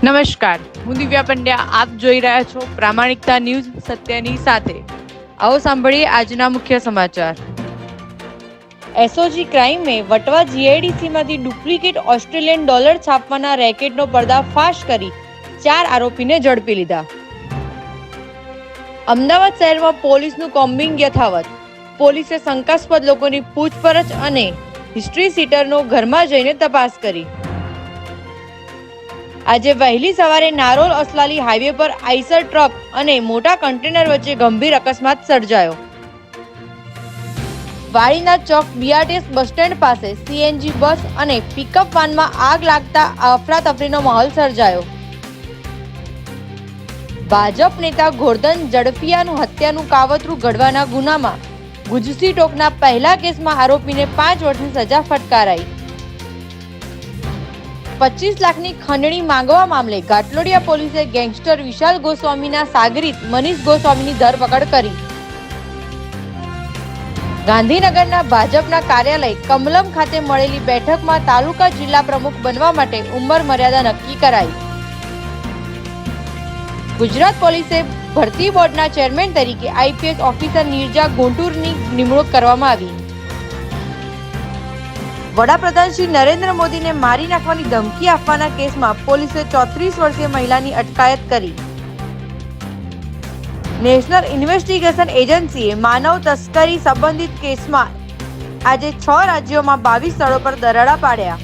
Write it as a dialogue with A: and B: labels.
A: નમસ્કાર, હું દિવ્યા પંડ્યા. આપ જોઈ રહ્યા છો પ્રામાણિકતા ન્યૂઝ સત્યની સાથે. આવો સાંભળીએ આજના મુખ્ય સમાચાર. એસઓજી ક્રાઇમે વટવા જીઆઈડીસીમાંથી ડુપ્લિકેટ ઓસ્ટ્રેલિયન ડોલર છાપવાના રેકેટનો પર્દાફાશ કરી 4 આરોપીને ઝડપી લીધા. અમદાવાદ શહેરમાં પોલીસનું કોમ્બિંગ યથાવત. પોલીસે શંકાસ્પદ લોકોની પૂછપરછ અને હિસ્ટ્રી સીટરનો ઘરમાં જઈને તપાસ કરી. આજે વહેલી સવારે નારોલ અસલાલી હાઈવે પર આઈસર ટ્રક અને મોટા કન્ટેનર વચ્ચે ગંભીર અકસ્માત સર્જાયો. વાડીના ચોક બીઆરટીએસ બસ સ્ટેન્ડ પાસે સીએનજી બસ અને પિકઅપ વાનમાં આગ લાગતા અફરાતફરીનો માહોલ સર્જાયો. ભાજપ નેતા ગોરધન ઝડફિયાનું હત્યાનું કાવતરું ઘડવાના ગુનામાં ગુજસી ટોકના પહેલા કેસમાં આરોપીને 5 વર્ષની સજા ફટકારાઈ. 25 લાખની ખંડણી માંગવા મામલે ઘાટલોડિયા પોલીસે ગેંગસ્ટર વિશાલ ગોસ્વામીના સાગરીત મનીષ ગોસ્વામીની ધરપકડ કરી. ગાંધીનગરના ભાજપના કાર્યાલય કમલમ ખાતે મળેલી બેઠકમાં તાલુકા જિલ્લા પ્રમુખ બનવા માટે ઉંમર મર્યાદા નક્કી કરાઈ. ગુજરાત પોલીસે ભરતી બોર્ડના ચેરમેન તરીકે આઈપીએસ ઓફિસર નિર્જા ગુંટુરની નિમણૂક કરવામાં આવી. વડાપ્રધાન શ્રી નરેન્દ્ર મોદીને મારી નાખવાની ધમકી આપવાના કેસમાં પોલીસે 34 વર્ષીય મહિલાની અટકાયત કરી. નેશનલ ઇન્વેસ્ટિગેશન એજન્સીએ માનવ તસ્કરી સંબંધિત કેસમાં આજે 6 રાજ્યોમાં 22 સ્થળો પર દરોડા પાડ્યા.